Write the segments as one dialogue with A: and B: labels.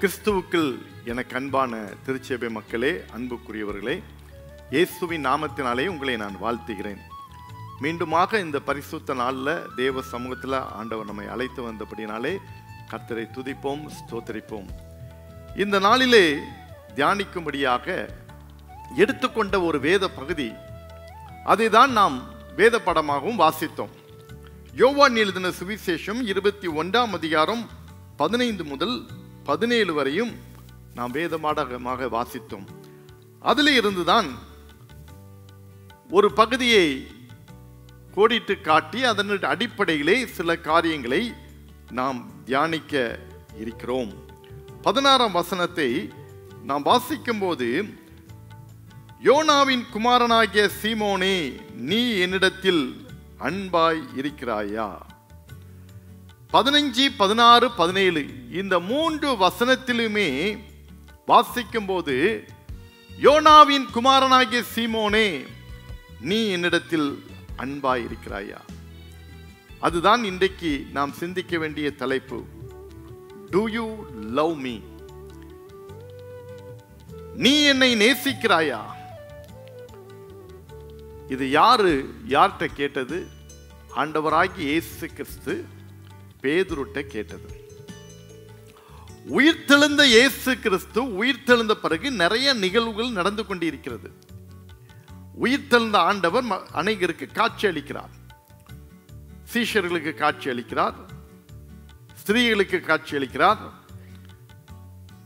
A: கிறிஸ்துவுக்குள் எனக்கு அன்பான திருச்சபை மக்களே, அன்புக்குரியவர்களே, இயேசுவின் நாமத்தினாலே உங்களை நான் வாழ்த்துகிறேன். மீண்டுமாக இந்த பரிசுத்த நாளில் தேவ சமூகத்தில் ஆண்டவர் நம்மை அழைத்து வந்தபடினாலே கர்த்தரை துதிப்போம், ஸ்தோத்திரிப்போம். இந்த நாளிலே தியானிக்கும்படியாக எடுத்துக்கொண்ட ஒரு வேத பகுதி, அதை தான் நாம் வேத படமாகவும் வாசித்தோம். யோவான் எழுதின சுவிசேஷம் 21ஆம் அதிகாரம் 15 முதல் 17 வரையும் நாம் வேதமாக வாசித்தோம். அதில் இருந்துதான் ஒரு பகுதியை கோடிட்டு காட்டி அதன் அடிப்படையிலே சில காரியங்களை நாம் தியானிக்க இருக்கிறோம். 16ஆம் வசனத்தை நாம் வாசிக்கும் போது, யோனாவின் குமாரனாகிய சீமோனே, நீ என்னிடத்தில் அன்பாய் இருக்கிறாயா? 15, 16, 17 இந்த 3 வசனத்திலுமே வாசிக்கும் போது, யோனாவின் குமாரனாகிய சீமோனே, நீ என்னிடத்தில் அன்பாய் இருக்கிறாயா? அதுதான் இன்றைக்கு நாம் சிந்திக்க வேண்டிய தலைப்பு. Do you love me? நீ என்னை நேசிக்கிறாயா? இது யார்கிட்ட கேட்டது? ஆண்டவராகிய இயேசு கிறிஸ்து பேதுருட்ட கேட்டது. உயிர்த்தெழுந்த இயேசு கிறிஸ்து உயிர்த்தெழுந்த பிறகு நிறைய நிகழ்வுகள் நடந்து கொண்டிருக்கிறது. உயிர்த்தெழுந்த ஆண்டவர் அநேகருக்கு காட்சி அளிக்கிறார். சீஷர்களுக்கு காட்சி அளிக்கிறார், ஸ்திரீகளுக்கு காட்சி அளிக்கிறார்,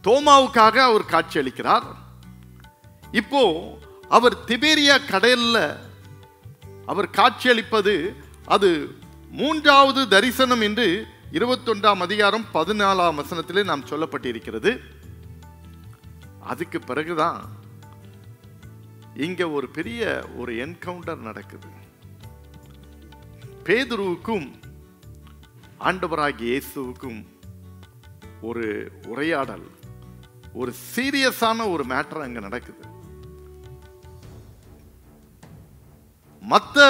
A: தோமாவுக்காக அவர் காட்சி அளிக்கிறார். இப்போ அவர் திபேரியா கடல்ல அவர் காட்சி அளிப்பது அது 3வது தரிசனம் என்று 21ஆம் அதிகாரம் 14ஆம் வசனத்திலே நாம் சொல்லப்பட்டிருக்கிறது. அதுக்கு பிறகுதான் இங்க ஒரு பெரிய ஒரு என்கவுண்டர் நடக்குது. பேதுருவுக்கும் ஆண்டவராகிய இயேசுவுக்கும் ஒரு உரையாடல், ஒரு சீரியஸான ஒரு மேட்டர் அங்க நடக்குது. மற்ற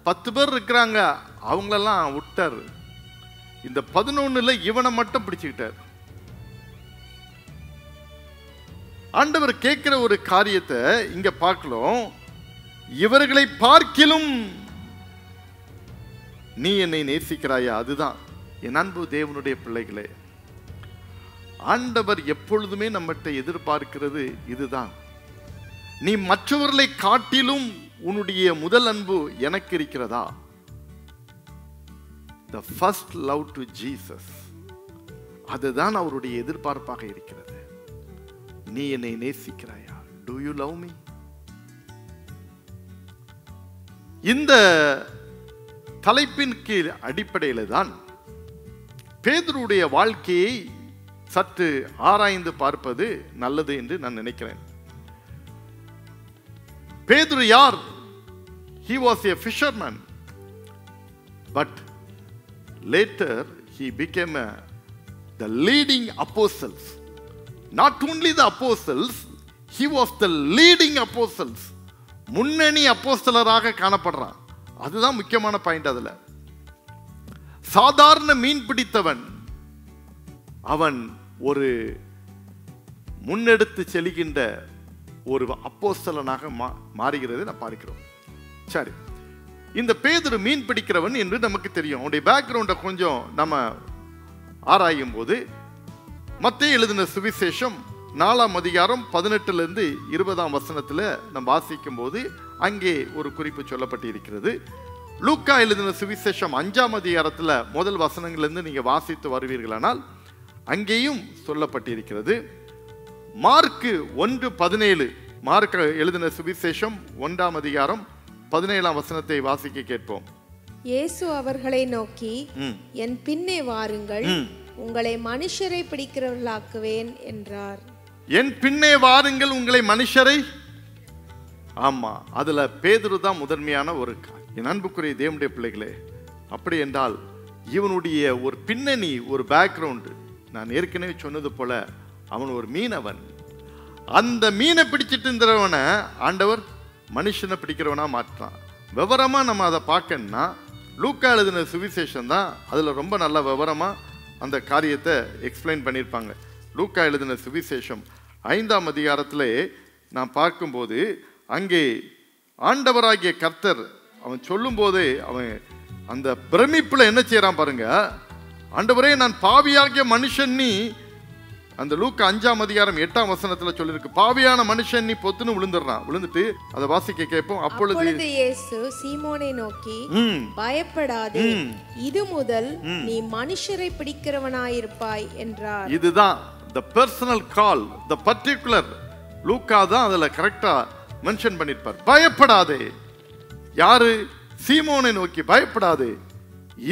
A: 10 பேர் இருக்கிறாங்க, அவங்களெல்லாம் விட்டார். இந்த 11ல இவனை மட்டும் பிடிச்சுக்கிட்டார். ஆண்டவர் கேட்கிற ஒரு காரியத்தை இங்க பார்க்கலாம். இவர்களை பார்க்கிலும் நீ என்னை நேசிக்கிறாயா? அதுதான் என் அன்பு தேவனுடைய பிள்ளைகளே. ஆண்டவர் எப்பொழுதுமே நம்மகிட்ட எதிர்பார்க்கிறது இதுதான். நீ மற்றவர்களை காட்டிலும் உன்னுடைய முதல் அன்பு எனக்கு இருக்கிறதா? The first love to Jesus. அதுதான் அவருடைய எதிர்பார்ப்பாக இருக்கிறது. நீ என்னை நேசிக்கிறாயா? Do you love me? இந்த தலைப்பின் கீழ் அடிப்படையில் தான் பேதுருடைய வாழ்க்கையை சற்று ஆராய்ந்து பார்ப்பது நல்லது என்று நான் நினைக்கிறேன். பேதுரு யார்? He was a fisherman, but later he became the leading apostles. Not only the apostles, he was the leading apostles. முன்னணி அப்போஸ்தலராக காணப்படுறான். அதுதான் முக்கியமான பாயிண்ட். அதுல சாதாரண மீன் பிடித்தவன் அவன் ஒரு முன்னெடுத்து செல்கின்ற ஒரு அப்போஸ்தலனாக மாறுகிறதை நான் பார்க்கிறோம். சரி, இந்த பேதுரு மீன் பிடிக்கிறவன் என்று நமக்கு தெரியும். அவனுடைய பேக்ரவுண்டை கொஞ்சம் நம்ம ஆராயும் போது, மத்தேயு எழுதின சுவிசேஷம் 4ஆம் அதிகாரம் 18லிருந்து 20ஆம் வசனத்தில் நம்ம வாசிக்கும் போது அங்கே ஒரு குறிப்பு சொல்லப்பட்டு இருக்கிறது. லூக்கா எழுதின சுவிசேஷம் 5ஆம் அதிகாரத்தில் முதல் வசனங்களிலிருந்து நீங்க வாசித்து வருவீர்களானால் அங்கேயும் சொல்லப்பட்டிருக்கிறது. மார்க்கு 1:17, மார்க் எழுதின சுவிசேஷம் 1ஆம் அதிகாரம் 17ஆம் வசனத்தை வாசிக்க கேட்போம்.
B: இயேசு அவர்களை நோக்கி, என் பின்னே வாருங்கள், உங்களை மனுஷரை பிடிக்கிறவர்களாக்குவேன் என்றார்.
A: என் பின்னே வாருங்கள், உங்களை மனுஷரை. ஆமா, அதுல பேதுரு தான் முதன்மையான ஒரு. என் அன்புக்குரிய தேவனுடைய பிள்ளைகளே, அப்படி என்றால் இவனுடைய ஒரு பின்னணி, ஒரு பேக்ரவுண்டு, நான் ஏற்கனவே சொன்னது போல அவன் ஒரு மீனவன். அந்த மீனை பிடிச்சிட்டு இருந்தவனை ஆண்டவர் மனுஷனை பிடிக்கிறவனா மாற்றான். விவரமா நம்ம அதை பார்க்கணும்னா லூக்கா எழுதின சுவிசேஷம் தான் அதுல ரொம்ப நல்ல விவரமா அந்த காரியத்தை எக்ஸ்பிளைன் பண்ணியிருப்பாங்க. லூக்கா எழுதின சுவிசேஷம் 5ஆம் அதிகாரத்திலே நாம் பார்க்கும்போது அங்கே ஆண்டவராகிய கர்த்தர் அவன் சொல்லும் போதே அவன் அந்த பிரமிப்புல என்ன செய்யறான் பாருங்க. ஆண்டவரே, நான் பாவியாகிய மனுஷன் நீ, அந்த லூக்கா 5ஆம் அதிகாரம் 8ஆம் வசனத்துல சொல்லிருக்கு, பாவியான மனுஷன் நீ பொத்துன்னு விழுந்துட்டு அதை வாசிக்க கேட்போம். அப்பொழுது
B: இயேசு சீமோனை நோக்கி, பயப்படாதே, இது முதல் நீ மனுஷரை பிடிக்கிறவனாயிருப்பாய் என்றார்.
A: இதுதான் the personal call, the particular. லூக்கா தான் அதுல கரெக்டா மென்ஷன் பண்ணிருப்பார். பயப்படாதே. யாரு? சீமோனை நோக்கி பயப்படாதே,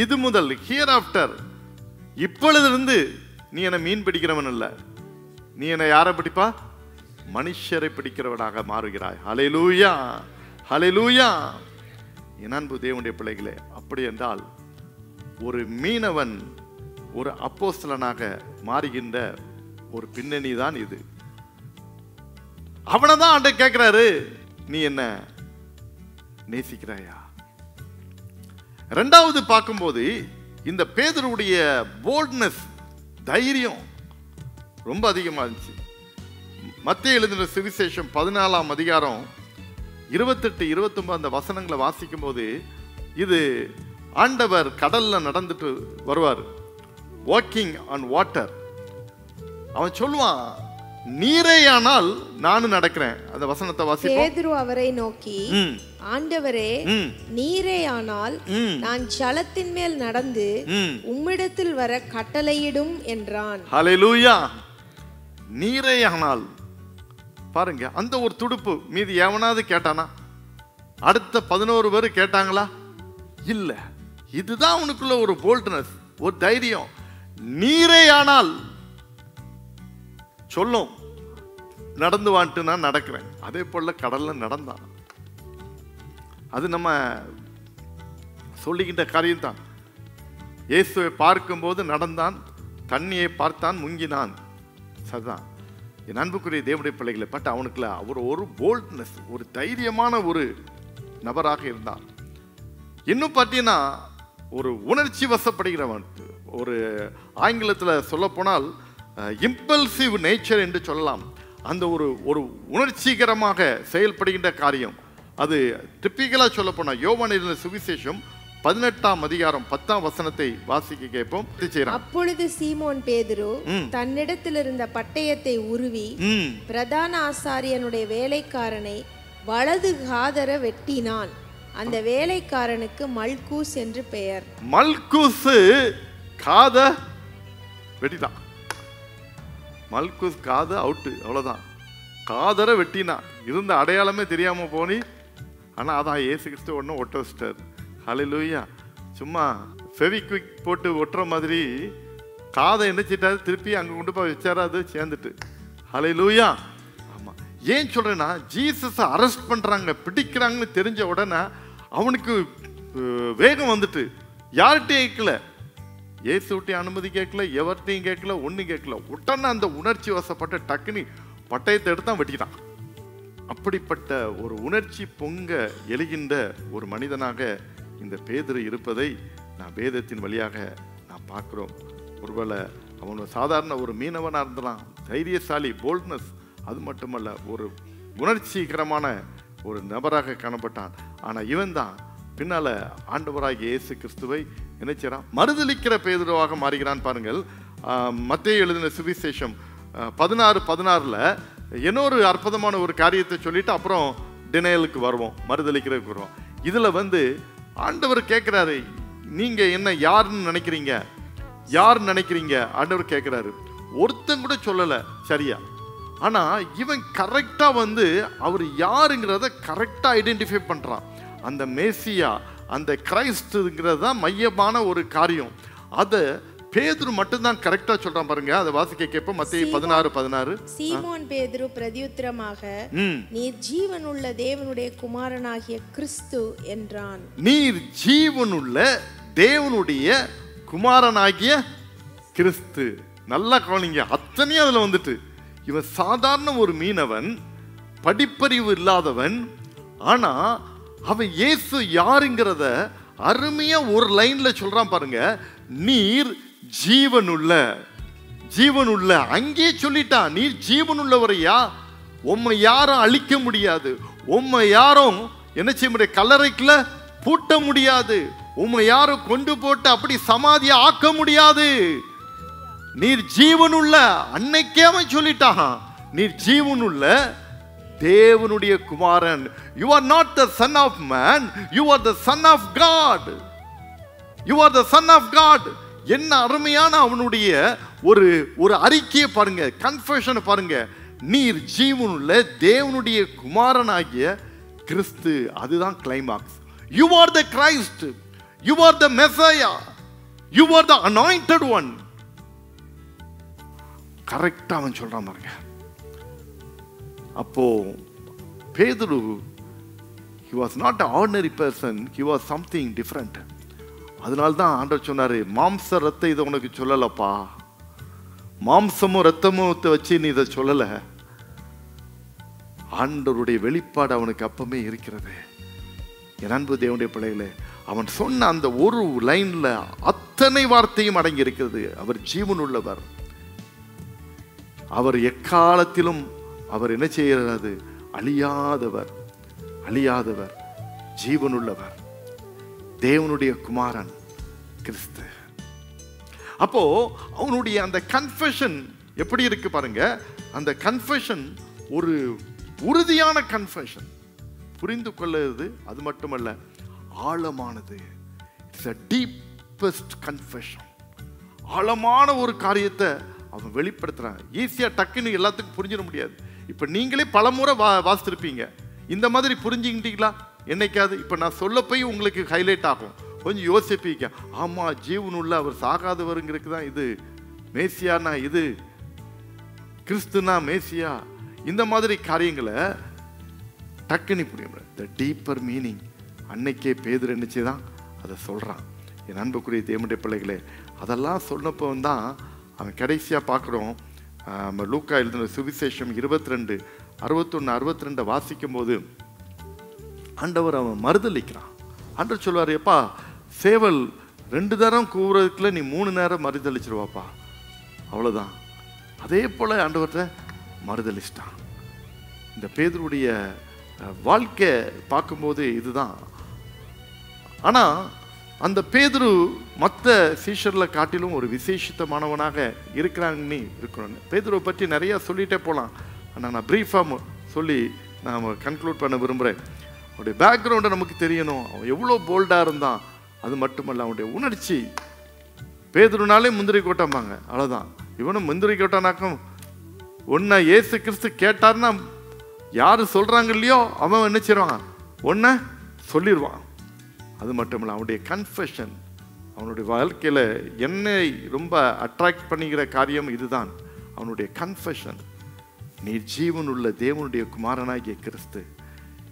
A: இது முதல், ஹியர் ஆஃப்டர், இப்பொழுதிருந்து நீ என்ன மீன் பிடிக்கிறவன் அல்ல, நீ என்ன யாரை பிடிப்பா? மனுஷரை பிடிக்கிறவனாக மாறுகிறாய். ஹல்லேலூயா, ஹல்லேலூயா. என் அன்பு தேவனுடைய பிள்ளைகளே, அப்படி என்றால் ஒரு மீனவன் ஒரு அப்போஸ்தலனாக மாறுகின்ற ஒரு பின்னணி தான் இது. அவனை தான் ஆண்டவர் கேட்கிறாரு, நீ என்ன நேசிக்கிறாயா? இரண்டாவது பார்க்கும்போது இந்த பேதுருவுடைய போல்ட்னஸ், தைரியம் ரொம்ப அதிகமாக இருந்துச்சு. மத்தேயு எழுதின சுவிசேஷம் 14ஆம் அதிகாரம் 28, 29 அந்த வசனங்களை வாசிக்கும் போது, இது ஆண்டவர் கடல்ல நடந்துட்டு வருவார், வாக்கிங் ஆன் வாட்டர். அவன் சொல்லுவான், நீரேயானால் நானும் நடக்கிறேன். அந்த வசனத்தை வாசிப்போம்.
B: பேதுரு அவரை நோக்கி, ஆண்டவரே, நீரேயானால் நான் ஜலத்தின் மேல் நடந்து உம்மிடத்தில் வர கட்டளையிடும் என்றான்.
A: ஹல்லேலூயா. நீரேயானால் பாருங்க, அந்த ஒரு துடுப்பு. மீதி எவனாவது கேட்டானா? அடுத்த 11 பேர் கேட்டாங்களா? இல்ல. இதுதான் உனக்குள்ள ஒரு போல்ட்னஸ், ஒரு தைரியம். நீரேயானால் சொல்லும், நடந்து வான்ட்டு நான் நடக்கிறேன். அதே போல கடல்ல நடந்தான். அது நம்ம சொல்லிக்கிட்ட காரியம் தான். இயேசுவை பார்க்கும்போது நடந்தான், தண்ணியை பார்த்தான், முங்கினான். சரிதான் என் அன்புக்குரிய தேவனுடைய பிள்ளைகளை. பட் அவனுக்குள்ள அவர் ஒரு போல்ட்னஸ், ஒரு தைரியமான ஒரு நபராக இருந்தான். இன்னும் பார்த்தீங்கன்னா ஒரு உணர்ச்சி வசப்படுகிறவன், ஒரு ஆங்கிலத்தில் சொல்ல போனால் இம்பல்சிவ் நேச்சர் என்று சொல்லலாம். அந்த ஒரு உணர்ச்சிகரமாக செயல்படுகின்ற காரியம். அது டிப்பிக்கலா சொல்ல போனா யோவான் எழுதின சுவிசேஷம் 18ஆம் அதிகாரம் 10ஆம் வசனத்தை வாசிக்க கேட்போம்.
B: அப்பொழுது சீமோன் பேதுரு தன்னிடத்தில் இருந்த பட்டயத்தை உருவி பிரதான ஆசாரியனுடைய வேலைக்காரனை வலது காதர வெட்டினான். அந்த வேலைக்காரனுக்கு மல்கூஸ் என்று பெயர்.
A: மல்கூஸ் காத வெட்டினான். மல்கூஸ் காத அவுட்டு, அவ்வளவுதான். காதர வெட்டினா. இருந்த அடையாளமே தெரியாம போனி. ஆனா அதான் இயேசு கிறிஸ்து ஒன்னும் ஒட்ட வச்சிட்டார். ஹல்லேலூயா. சும்மா ஃபெவிக்விக் போட்டு ஒட்டுற மாதிரி காதை என்னச்சிட்டாரு, திருப்பி அங்க கொண்டு போய் வச்சாரா, அது சேர்ந்துட்டு. ஹல்லேலூயா. ஆமா. ஏன் சொல்றேன்னா, ஜீசஸ் அரெஸ்ட் பண்றாங்க, பிடிக்கிறாங்கன்னு தெரிஞ்ச உடனே அவனுக்கு வேகம் வந்துட்டு, யார்கிட்டையும் கேட்கல, இயேசுகிட்டையும் அனுமதி கேட்கல, எவர்கிட்டையும் கேட்கல, ஒன்னும் கேட்கல. உடனே அந்த உணர்ச்சி வசப்பட்ட டக்குனி பட்டயத்தை எடுத்தான் வெட்டிட்டான். அப்படிப்பட்ட ஒரு உணர்ச்சி பொங்க எழுகின்ற ஒரு மனிதனாக இந்த பேதுரு இருப்பதை நான் வேதத்தின் வழியாக நான் பார்க்கிறோம். ஒருவேளை அவன் சாதாரண ஒரு மீனவனாக இருந்தலாம், தைரியசாலி, போல்ட்னஸ், அது மட்டுமல்ல ஒரு உணர்ச்சிகரமான ஒரு நபராக காணப்பட்டான். ஆனால் இவன் தான் பின்னால ஆண்டவராகிய இயேசு கிறிஸ்துவை நினைச்சான் மறுதலிக்கிற பேதுருவாக மாறுகிறான். பாருங்கள், மத்தேயு எழுதின சுவிசேஷம் 16:16 இன்னொரு அற்புதமான ஒரு காரியத்தை சொல்லிட்டு அப்புறம் டினையலுக்கு வருவோம், மறுதலிக்கிறதுக்கு வருவோம். இதுல ஆண்டவர் கேட்கிறாரு, நீங்க என்ன யாருன்னு நினைக்கிறீங்க, யாருன்னு நினைக்கிறீங்க? ஆண்டவர் கேட்கிறாரு. ஒருத்தன் கூட சொல்லல சரியா. ஆனா இவன் கரெக்டா அவர் யாருங்கிறத கரெக்டா ஐடென்டிஃபை பண்றான். அந்த மேசியா, அந்த கிரைஸ்ட்ங்கிறது தான் மையமான ஒரு காரியம். அதை பேதுரு மட்டும்தான் கரெக்டா சொல்றான். பாருங்க, அதை வாசிக்க கேட்போம். மத்தேயு 16:16.
B: சீமோன் பேதுரு பிரதியுத்தரமாக, நீர் ஜீவனுள்ள தேவனுடைய குமாரனாகிய கிறிஸ்து என்றான்.
A: நீர் ஜீவனுள்ள தேவனுடைய குமாரனாகிய கிறிஸ்து. நல்லா கவனிங்க, அத்தனையும் அதுல இவன் சாதாரண ஒரு மீனவன், படிப்பறிவு இல்லாதவன். ஆனா அவன் இயேசு யாருங்கிறத அருமையா ஒரு லைன்ல சொல்றான். பாருங்க, நீர் ஜீவனுள்ள. ஜீவனுள்ள, அங்கே சொல்லிட்டான், நீர் ஜீவனுள்ளவரையா, உம்மை யாரும் அழிக்க முடியாது, உம்மை யாரும் என்ன செய்ய முடியாது, கல்லறைக்குள்ள பூட்ட முடியாது, உம்மை யாரும் கொண்டு போட்டு அப்படி சமாதியை ஆக்க முடியாது, நீர் ஜீவனுள்ள. அன்னைக்கே அவன் சொல்லிட்டான், நீர் ஜீவனுள்ள தேவனுடைய குமாரன். You are not the son of man, you are the son of God. You are the son of God. என்ன அருமையான அவனுடைய ஒரு ஒரு அறிக்கையை பாருங்க, கன்ஃபெஷனை பாருங்க. நீர் ஜீவனுள்ள தேவனுடைய குமாரனாகிய கிறிஸ்து. அதுதான் climax. You are the Christ, you are the Messiah, you are the anointed one. கரெக்டா அவன் சொல்றான் பாருங்க. அப்போ பேதுரு, he was not an ordinary person, he was something different. அதனால தான் ஆண்டவர் சொன்னாரு, மாம்ச ரத்தம் இதை உனக்கு சொல்லலப்பா, மாம்சமும் ரத்தமும் வச்சு நீ இதை சொல்லல, ஆண்டவருடைய வெளிப்பாடு அவனுக்கு அப்பமே இருக்கிறது. என் அன்பு தேவனுடைய பிள்ளைகளே, அவன் சொன்ன அந்த ஒரு லைன்ல அத்தனை வார்த்தையும் அடங்கி இருக்கிறது. அவர் ஜீவன் உள்ளவர், அவர் எக்காலத்திலும் அவர் என்ன செய்கிறது, அழியாதவர், அழியாதவர், ஜீவனுள்ளவர், தேவனுடைய குமாரன் கிறிஸ்து. அப்போ அவனுடைய அந்த கன்ஃபெஷன் எப்படி இருக்கு பாருங்க. அந்த கன்ஃபெஷன் ஒரு உறுதியான கன்ஃபெஷன், புரிந்து கொள்ளுது. அது மட்டுமல்ல, ஆழமானது. It's a deepest confession. ஆழமான ஒரு காரியத்தை அவன் வெளிப்படுத்துறான். ஈஸியா டக்குன்னு எல்லாத்துக்கும் புரிஞ்சிட முடியாது. இப்ப நீங்களே பலமுறை வாசித்திருப்பீங்க. இந்த மாதிரி புரிஞ்சுக்கிட்டீங்களா என்னைக்காவது? இப்ப நான் சொல்ல போய் உங்களுக்கு ஹைலைட் ஆகும், கொஞ்சம் யோசிப்பீங்க. ஆமா, ஜீவனுள்ள அவர் சாகாதவருங்கிறதுக்கு தான் இது மேசியானா, இது கிறிஸ்துனா மேசியா. இந்த மாதிரி காரியங்களை டக்குன்னு புரியும். த டீப்பர் மீனிங் அன்னைக்கே பேதுரு என்னச்சுதான் அதை சொல்றான். என் அன்புக்குரிய தேவனுடைய பிள்ளைகளே, அதெல்லாம் சொன்னப்போ தான் அவன் கடைசியா பார்க்குறோம். லூக்கா எழுதின சுவிசேஷம் 22, 61, 62 வாசிக்கும் போது ஆண்டவர் அவன் மறுதளிக்கிறான். ஆண்டவர் சொல்வார், எப்பா சேவல் 2 தரம் கூவுறதுக்குள்ள நீ 3 நேரம் மறுதளிச்சிருவாப்பா, அவ்வளோதான். அதே போல ஆண்டவர்கிட்ட மறுதளிச்சிட்டான். இந்த பேதுருடைய வாழ்க்கை பார்க்கும்போது இதுதான். ஆனா அந்த பேதுரு மற்ற சீஷர்ல காட்டிலும் ஒரு விசேஷித்தமானவனாக இருக்கிறாங்கன்னு இருக்கணும். பேதுருவை பற்றி நிறைய சொல்லிட்டே போகலாம். ஆனால் நான் பிரீஃபாக சொல்லி நான் கன்க்ளூட் பண்ண விரும்புகிறேன். அவனுடைய பேக்ரவுண்டை நமக்கு தெரியணும். அவன் எவ்வளோ போல்டாக இருந்தான். அது மட்டுமல்ல, அவனுடைய உணர்ச்சி. பேதுருனாலே முந்திரி கோட்டம்பாங்க, அவ்வளோதான். இவனும் முந்திரி கோட்டானாக்கும் ஒன்றை ஏசு கிறிஸ்து கேட்டார்னா யார் சொல்கிறாங்க இல்லையோ அவன் என்ன செய்வான், ஒன்றை சொல்லிடுவான். அது மட்டுமல்ல, அவனுடைய கன்ஃபெஷன், அவனுடைய வாழ்க்கையில் என்னை ரொம்ப அட்ராக்ட் பண்ணிக்கிற காரியம் இதுதான். அவனுடைய கன்ஃபெஷன், நீ ஜீவனுள்ள தேவனுடைய குமாரனாகிய கிறிஸ்து.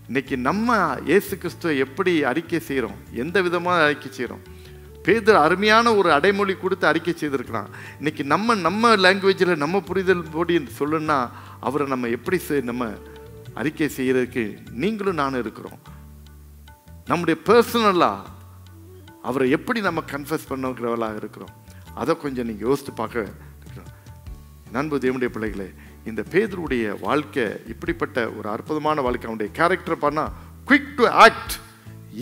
A: இன்னைக்கு நம்ம இயேசு கிறிஸ்துவை எப்படி அறிக்கை செய்கிறோம், எந்த விதமாக அறிக்கை செய்கிறோம்? பேதுரு அருமையான ஒரு அடைமொழி கொடுத்து அறிக்கை செய்திருக்கிறான். இன்னைக்கு நம்ம லாங்குவேஜில் நம்ம புரிதல் போடி சொல்லுன்னா அவரை நம்ம எப்படி நம்ம அறிக்கை செய்கிறதுக்கு நீங்களும் நானும் இருக்கிறோம். நம்முடைய பர்சனலாக அவரை எப்படி நம்ம கன்ஃபஸ் பண்ணுறவர்களாக இருக்கிறோம், அதை கொஞ்சம் நீங்கள் யோசித்து பார்க்க இருக்கிறோம். நண்பு தேவனுடைய பிள்ளைகளே, இந்த பேதுருடைய வாழ்க்கை இப்படிப்பட்ட ஒரு அற்புதமான வாழ்க்கை. அவனுடைய கேரக்டர் பண்ணா quick to act,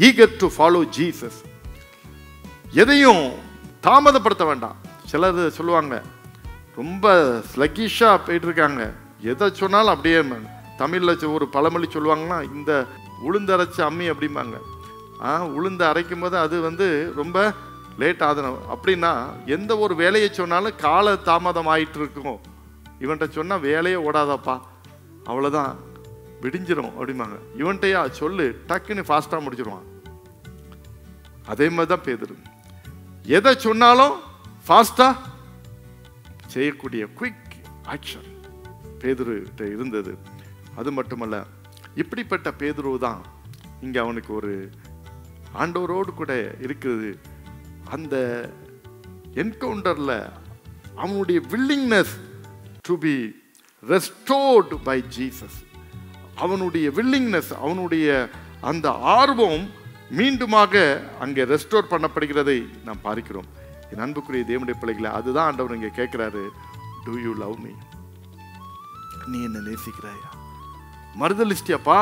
A: eager to follow Jesus. எதையும் தாமதப்படுத்த வேண்டாம். சிலர் சொல்லுவாங்க ரொம்ப ஸ்லக்கிஷாக போயிட்டு இருக்காங்க, எதை சொன்னாலும் அப்படியே. தமிழில் ஒரு பழமொழி சொல்லுவாங்கன்னா, இந்த உளுந்தரைச்ச அம்மி அப்படிம்பாங்க. உளுந்து அரைக்கும் போது அது ரொம்ப லேட் ஆகணும் அப்படின்னா, எந்த ஒரு வேலையை சொன்னாலும் கால தாமதம் ஆகிட்டு இருக்கும். இவன்கிட்ட சொன்னால் வேலையே ஓடாதாப்பா, அவ்வளோதான் விடிஞ்சிரும் அப்படிம்பாங்க. இவன்கிட்டயா சொல்லு, டக்குன்னு ஃபாஸ்ட்டாக முடிச்சிருவான். அதே மாதிரி தான் பேதுரு, எதை சொன்னாலும் ஃபாஸ்ட்டாக செய்யக்கூடிய குயிக் ஆக்ஷன் பேதுருகிட்ட இருந்தது. அது மட்டுமல்ல, இப்படிப்பட்ட பேதுரு தான் இங்கே அவனுக்கு ஒரு ஆண்டவரோடு கூட இருக்குது. அந்த என்கவுண்டரில் அவனுடைய willingness to be restored by Jesus, அவனுடைய வில்லிங்னஸ், அவனுடைய அந்த ஆர்வம் மீண்டுமாக அங்கே ரெஸ்டோர் பண்ணப்படுகிறதை நாம் பார்க்கிறோம். என் அன்புக்குரிய தேவனுடைய பிள்ளைகளை, அதுதான் ஆண்டவர் இங்கே கேட்குறாரு. To you love me? நீ என்ன நேசிக்கிறாயா? மறுதலிச்சிட்டியாப்பா?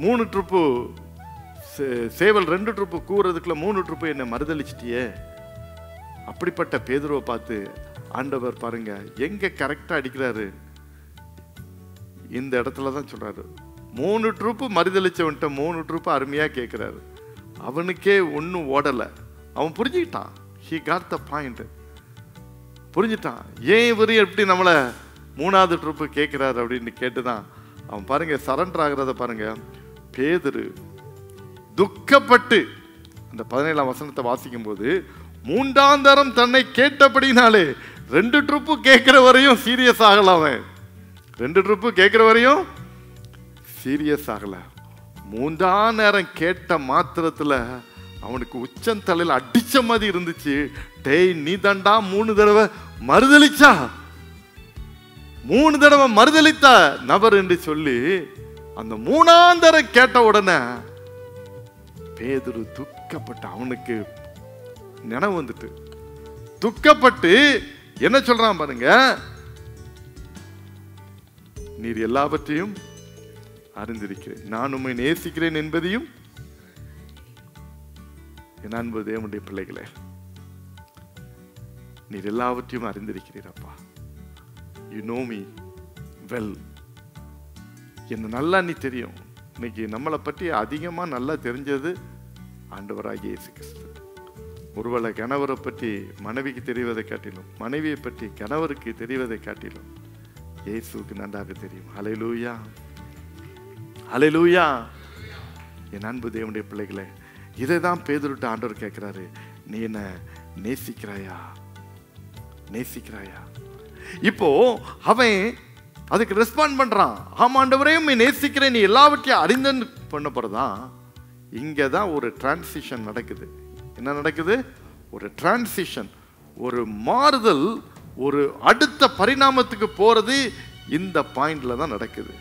A: 3 ட்ரிப்பு சேவல் 2 ட்ரிப்பு கூறதுக்குள்ள 3 ட்ரிப்பு என்ன மறுதலிச்சிட்டியே. அப்படிப்பட்ட பேதுருவை பார்த்து ஆண்டவர் பாருங்க எங்க கரெக்டா அடிக்கிறாரு. இந்த இடத்துல தான் சொல்றாரு, 3 ட்ரிப்பு மறுதலிச்சவன்ட்ட 3 ட்ரிப்பு அருமையா கேட்கிறாரு. அவனுக்கே ஒன்னும் ஓடல. அவன் புரிஞ்சுக்கிட்டான். he got the point. புரிஞ்சுட்டான். ஏன் இவரு எப்படி நம்மளை 3வது ட்ரிப்பு கேட்கிறாரு அப்படின்னு கேட்டுதான் அவன் பாருங்க சரண்டர் ஆகிறத பாருங்க. பேதுரு துக்கப்பட்டு அந்த 17ஆம் வசனத்தை வாசிக்கும் போது 3ஆம் தரம் தன்னை கேட்டபடினாலே 2 ட்ரிப்பு கேட்கிற வரையும் சீரியஸ் ஆகல. அவன் 2 ட்ரிப்பு கேட்கிற வரையும் சீரியஸ் ஆகல. 3ஆம் நேரம் கேட்ட மாத்திரத்துல அவனுக்கு உச்சந்தலையில் அடிச்ச மாதிரி இருந்துச்சு. டேய் நீ தாண்டா 3 தடவை மறுதலிச்சா, 3 தடவை மறுதலித்த நபர் என்று சொல்லி அந்த 3ஆம் தரம் கேட்ட உடனே பேதுரு துக்கப்பட்டு அவனுக்கு நினைவு வந்துட்டு துக்கப்பட்டு என்ன சொல்றான் பாருங்க, நீர் எல்லாவற்றையும் அறிந்திருக்கிறேன், நான் உம்மை நேசிக்கிறேன் என்பதையும். என் அன்பு தேவனுடைய பிள்ளைகளே, நீர் எல்லாவற்றையும் அறிந்திருக்கிறீரப்பா. You know me well. என்ன நல்லா நீ தெரியும். இன்னைக்கு நம்மளை பற்றி அதிகமா நல்லா தெரிஞ்சது ஆண்டவராகிய இயேசு கிறிஸ்து. ஒருவேளை கணவரை பற்றி மனைவிக்கு தெரிவதை காட்டிலும், மனைவியை பற்றி கணவருக்கு தெரிவதை காட்டிலும் இயேசுக்கு நன்றாக தெரியும். ஹல்லேலூயா, ஹல்லேலூயா. என் அன்பு தேவனுடைய பிள்ளைகளே, இதை தான் பேதுருட்ட ஆண்டவர் கேட்கிறாரு, நீ என்ன நேசிக்கிறாயா, நேசிக்கிறாயா? இப்போ அவன் அதுக்கு ரெஸ்பாண்ட் பண்றான். ஆமாண்டவரையும் நீ நேசிக்கிறேன், நீ எல்லாவற்றையும் அறிந்தன்னு பண்ண போறதான். இங்கதான் ஒரு டிரான்சிஷன் நடக்குது. என்ன நடக்குது? ஒரு டிரான்சிஷன், ஒரு மாறுதல், ஒரு அடுத்த பரிணாமத்துக்கு போறது இந்த பாயிண்ட்ல தான் நடக்குது.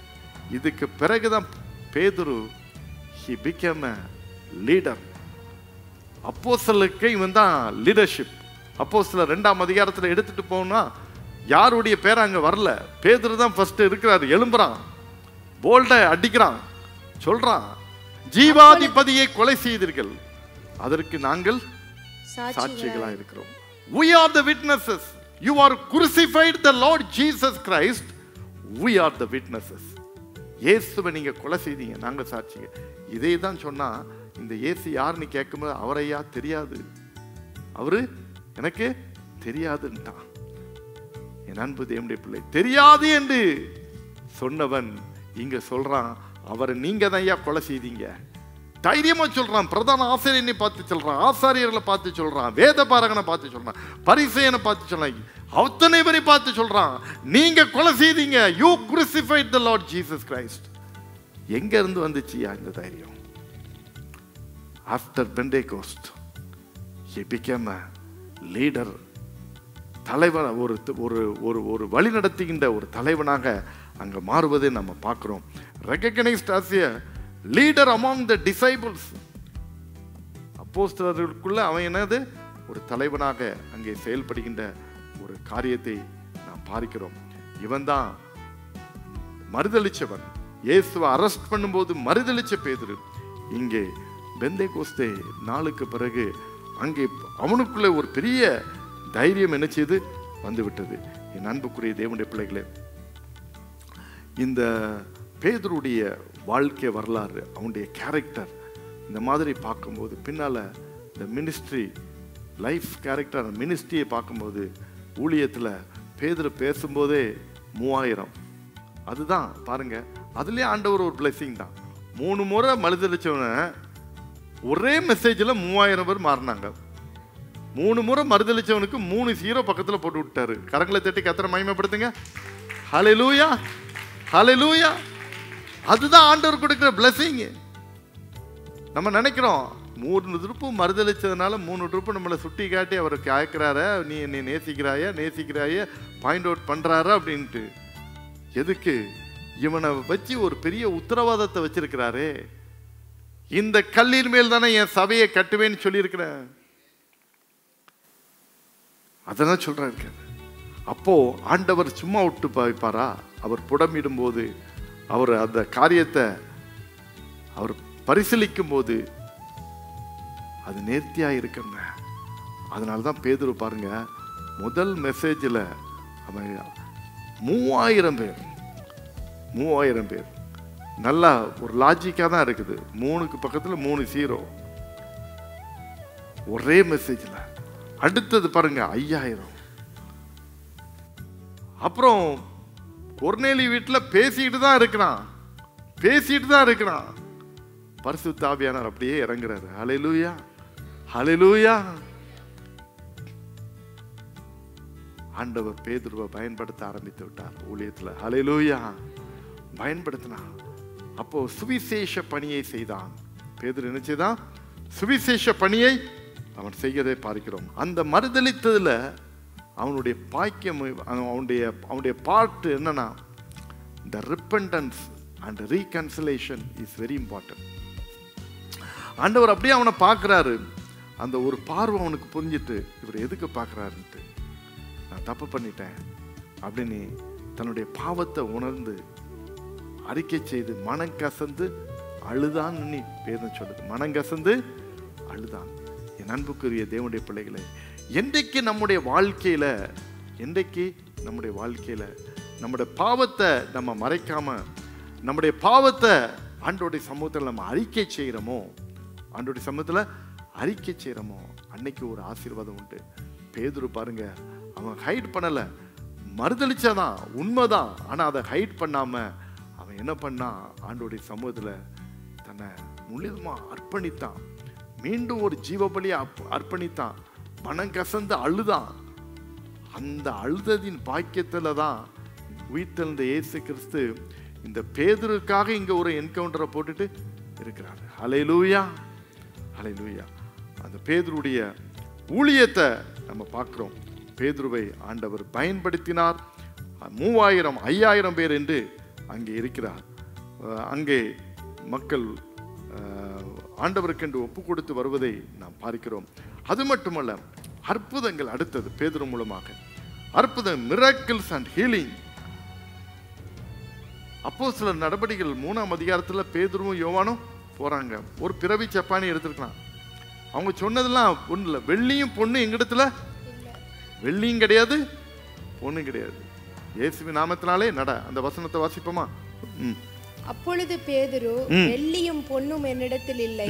A: இதுக்கு பிறகுதான் பேதுரு he became a leader. அப்போஸ்தலருக்கு இவன் தான் லீடர்ஷிப். அப்போஸ்தலர் 2ஆம் அதிகாரத்தில் எடுத்துட்டு போனா யாருடைய பேர் அங்க வரல. பேதுரு தான் ஃபர்ஸ்ட் இருக்கிறாரு. எழும்புறான், போல்ட அடிக்கிறான், சொல்றான், ஜீவாதிபதியை கொலை செய்தீர்கள், அதற்கு நாங்கள் சாட்சிகளா இருக்கிறோம். We are the witnesses. You are crucified the Lord Jesus Christ. We are the witnesses. இயேசுவை நீங்க கொலை செய்தீங்க, நாங்க சாட்சிங்க. இதே தான் சொன்னா இந்த இயேசு யாருன்னு கேட்கும்போது அவரையா தெரியாது, அவரு எனக்கு தெரியாதுன்ட்டான். என் அன்பு தேவனுடைய பிள்ளை, தெரியாது என்று சொன்னவன் இங்க சொல்றான், அவரை நீங்க தான் ஐயா கொலை செய்தீங்க. தைரியமா சொல்றான். பிரதான ஆசிரியனை பார்த்து சொல்றான், ஆசாரியர்களை பார்த்து சொல்றான், வேத பாரகனை பார்த்து சொல்றான், பரிசேயனை பார்த்து சொல்றான், அத்தனை பேரை பார்த்து சொல்றான், நீங்க கொலை செய்தீங்க. You crucified the Lord Jesus Christ. எங்க இருந்து வந்துச்சியா இந்த தைரியம்? After Pentecost he became a leader. தலைவன், ஒரு ஒரு ஒரு வழி நடத்துகின்ற ஒரு தலைவனாக அங்க மாறுவதை நம்ம பார்க்கிறோம். recognized as a leader among the disciples. அப்போஸ்தலர்களுக்குள்ள அவன் என்னது? ஒரு தலைவனாக அங்கே செயல்படுகின்ற ஒரு காரியத்தை நாம் பார்க்கிறோம். இவன் தான் மறுதலிச்சவன். இயேசுவை அரெஸ்ட் பண்ணும்போது மறுதலிச்ச பேதுரு இங்கே பெந்தேகோஸ்தே நாளுக்கு பிறகு அங்கே அவனுக்குள்ள ஒரு பெரிய தைரியம் என்ன செய்து வந்து விட்டது. என் அன்புக்குரிய தேவனுடைய பிள்ளைகளே, இந்த பேதுருடைய வாழ்க்கை வரலாறு, அவனுடைய கேரக்டர் இந்த மாதிரி பார்க்கும்போது பின்னால இந்த மினிஸ்ட்ரி லைஃப் கேரக்டர் மினிஸ்ட்ரியை பார்க்கும்போது ஊழியத்தில் பேதுரு பேசும்போதே 3000. அதுதான் பாருங்க, அதுலேயே ஆண்டவர் ஒரு பிளெஸிங் தான். 3 முறை மறுதலிச்சவன ஒரே மெசேஜில் 3000 பேர் மாறினாங்க. 3 முறை மறுதலிச்சவனுக்கு 3 0 பக்கத்தில் போட்டு விட்டாரு. கரங்களை தட்டி கர்த்தரை மகிமைப்படுத்துங்க. ஹல்லேலூயா, ஹல்லேலூயா. அதுதான் ஆண்டவர் கொடுக்கிற பிளெஸிங். நம்ம நினைக்கிறோம் 3 ட்ரிப்பு மறுதலிச்சதுனால 3 ட்ரிப்பு நம்மளை சுட்டி காட்டி அவர் கேட்கிறாரு, நீ என்னை நேசிக்கிறாய நேசிக்கிறாய பாயிண்ட் அவுட் பண்றாரு அப்படின்ட்டு. எதுக்கு? இவனை வச்சு ஒரு பெரிய உத்தரவாதத்தை வச்சிருக்கிறாரு. இந்த கல்லின் மேல் தானே என் சபையை கட்டுவேன்னு சொல்லியிருக்கிறேன். அதெல்லாம் சொல்றாரு. அப்போ ஆண்டவர் சும்மா விட்டு வைப்பாரா? அவர் புடமிடும் போது, அவர் அந்த காரியத்தை அவர் பரிசீலிக்கும் போது அது நேர்த்தியா இருக்குங்க. அதனாலதான் பேதுரு பாருங்க, முதல் மெசேஜில் அவன் 3000 பேர் நல்லா ஒரு லாஜிக்கா தான் இருக்குது. 3க்கு பக்கத்துல 3 0 ஒரே மெசேஜ்ல. அடுத்தது பாருங்க 5000. அப்புறம் கொர்நேலி வீட்டில் பேசிட்டு தான் இருக்கிறான். பரிசுத்த ஆவியானவர் அப்படியே இறங்குறாரு. ஹல்லேலூயா, ஹல்லேலூயா. ஆண்டவர் பேதுருவை பயன்படுத்த ஆரம்பித்து விட்டார் ஊழியத்தில். ஹல்லேலூயா, பயன்படுத்தினார். அப்போ சுவிசேஷ பணியை செய்தான் பேதுரு. என்ன செய்தான்? சுவிசேஷ பணியை அவன் செய்யறதை பார்க்கிறோம். அந்த மறுதளித்ததுல அவனுடைய பாக்கியம், அவனுடைய பாட்டு என்னன்னா, the repentance and reconciliation is very important. ஆண்டவர் அப்படியே அவனை பார்க்கிறாரு. அந்த ஒரு பார்வை அவனுக்கு புரிஞ்சிட்டு, இவர் எதுக்கு பார்க்கிறாருன்ட்டு, நான் தப்பு பண்ணிட்டேன் அப்படின்னு தன்னுடைய பாவத்தை உணர்ந்து அறிக்கை செய்து மனம் கசந்து அழுதான். வேதம் சொல்லுது, மனம் கசந்து அழுதான். என் அன்புக்குரிய தேவனுடைய பிள்ளைகளே, என்றைக்கு நம்முடைய வாழ்க்கையில நம்முடைய பாவத்தை நம்ம மறைக்காம, நம்முடைய பாவத்தை ஆண்டவருடைய சமூகத்தில் நம்ம அறிக்கை செய்கிறோமோ, அன்னைக்கு ஒரு ஆசீர்வாதம் உண்டு. பேதுரு பாருங்க, அவன் ஹைட் பண்ணல, மறுதளிச்சாதான் உண்மைதான். ஆனா அதை ஹைட் பண்ணாம அவன் என்ன பண்ணான்? ஆண்டவருடைய சமூகத்தில் தன்னை முழுதுமா அர்ப்பணித்தான். மீண்டும் ஒரு ஜீவபலியை அர்ப்பணித்தான். மனம் கசந்து அழுதான். அந்த அழுததின் பாக்கியத்துல தான் உயிர்த்தெழுந்த இயேசு கிறிஸ்து இந்த பேதுருக்காக இங்க ஒரு என்கவுண்டரை போட்டுட்டு இருக்கிறாரு. ஹல்லேலூயா, ஹல்லேலூயா. அந்த பேதுருடைய ஊழியத்தை நம்ம பார்க்கிறோம். பேதுருவை ஆண்டவர் பயன்படுத்தினார். 3000 5000 பேர் என்று அங்கே இருக்கிறார். அங்கே மக்கள் ஆண்டவருக்கென்று ஒப்பு கொடுத்து வருவதை நாம் பார்க்கிறோம். அது மட்டுமல்ல, அற்புதங்கள் அடுத்தது பேதுரு மூலமாக அற்புதம், மிராக்கிள்ஸ் அண்ட் ஹீலிங். அப்போஸ்தலர் நடபடிகள் 3ஆம் அதிகாரத்துல பேதுருவும் யோவானும் போறாங்க. ஒரு பிறவி சப்பானி எடுத்திருக்கலாம். அவங்க சொன்னதெல்லாம் ஒண்ணு இல்லை, வெள்ளியும் பொண்ணு எங்கிடத்துல வெள்ளியும் கிடையாது, பொண்ணும் கிடையாது, இயேசுவின் நாமத்தினாலே நட. அந்த வசனத்தை வாசிப்போமா?
B: அப்பொழுது பேதுரு, வெள்ளியும் பொன்னும் என்னிடத்தில் இல்லை,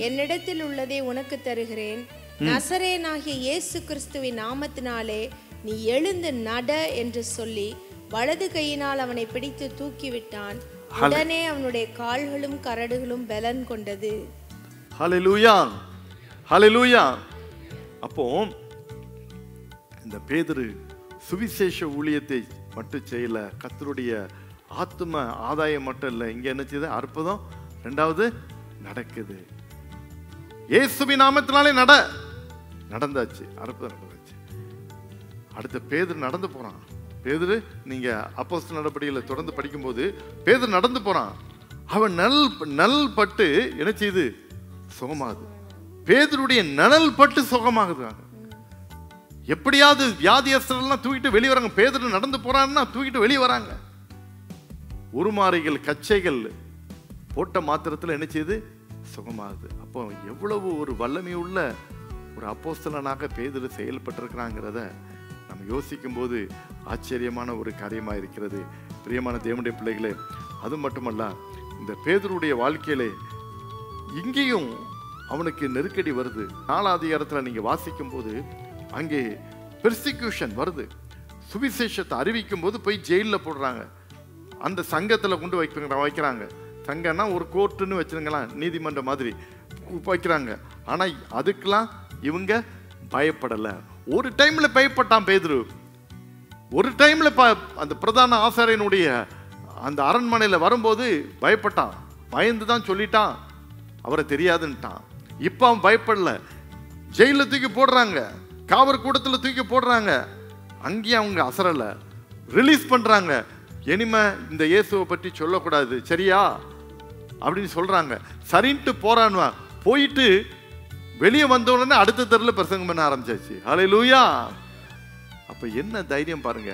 B: என்னிடத்தில் உள்ளதை உனக்கு தருகிறேன். நசரேயனாகிய இயேசு கிறிஸ்துவின் நாமத்தினாலே நீ எழுந்து நட என்று சொல்லி வலது கையினால் அவனை பிடித்து தூக்கிவிட்டான். உடனே அவனுடைய கால்களும் கரடுகளும் பலன் கொண்டது.
A: ஹல்லேலூயா, ஹல்லேலூயா. அப்போ இந்த பேதுரு சுவிசேஷ ஊழியத்தை மட்டும் செய்யல, கர்த்தருடைய ஆத்தும ஆதாயம் மட்டும் இல்லை, இங்க என்ன செய்யுது? அற்புதம் ரெண்டாவது நடக்குது. இயேசுவின் நாமத்தினாலே நடந்தாச்சு, அற்புதம் நடந்துச்சு. அடுத்த பேதுரு நடந்து போறான். பேதுரு, நீங்க அப்போஸ்தலர் நடபடிகளை தொடர்ந்து படிக்கும்போது பேதுரு நடந்து போறான். அவன் நல் பட்டு என்ன செய்யுது? சுகமாகுது. பேதுருடைய நனல் பட்டு சுகமாகுது. எப்படியாவது வியாதியஸ்தரெல்லாம் தூக்கிட்டு வெளியே வராங்க. பேதுரு நடந்து போறான்னா தூக்கிட்டு வெளியே வராங்க. உருமாறிகள் கச்சைகள் போட்ட மாத்திரத்தில் என்ன செய்யுது? சுகமாகுது. அப்போ எவ்வளவு ஒரு வல்லமை உள்ள ஒரு அப்போஸ்தலனாக பேதுரு செயல்பட்டிருக்கிறாங்கிறத நம்ம யோசிக்கும் போது ஆச்சரியமான ஒரு காரியமாக இருக்கிறது. பிரியமான தேவனுடைய பிள்ளைகளே, அது மட்டுமல்ல, இந்த பேதுருடைய வாழ்க்கையிலே இங்கேயும் அவனுக்கு நெருக்கடி வருது. 4ஆம் அதிகாரத்தில் நீங்க வாசிக்கும் போது அங்கே பெர்சிக்யூஷன் வருது. சுவிசேஷத்தை அறிவிக்கும் போது போய் ஜெயிலில் போடுறாங்க. அந்த சங்கத்தில் கொண்டு வைக்கிறாங்க. சங்கம்னா ஒரு கோர்ட்டுன்னு வச்சுருங்களேன், நீதிமன்றம் மாதிரி வைக்கிறாங்க. ஆனால் அதுக்கெல்லாம் இவங்க பயப்படலை. ஒரு டைம்ல பயப்பட்டான் பேதுரு. ஒரு டைம்ல அந்த பிரதான ஆசாரியனுடைய அந்த அரண்மனையில் வரும்போது பயப்பட்டான். பயந்து தான் சொல்லிட்டான், அவரை தெரியாதுன்ட்டான். இப்போ அவன் பயப்படல. ஜெயிலில் தூக்கி போடுறாங்க, காவல் கூடத்தில் தூக்கி போடுறாங்க. அங்கேயும் அவங்க அசரலை, ரிலீஸ் பண்றாங்க. இனிமே இந்த இயேசுவை பற்றி சொல்லக்கூடாது, சரியா அப்படின்னு சொல்றாங்க. சரின்ட்டு போறான்வா. போயிட்டு வெளியே வந்த உடனே அடுத்த தெருவில் பிரசங்கம் பண்ண ஆரம்பிச்சாச்சு. ஹல்லேலூயா, அப்ப என்ன தைரியம் பாருங்க.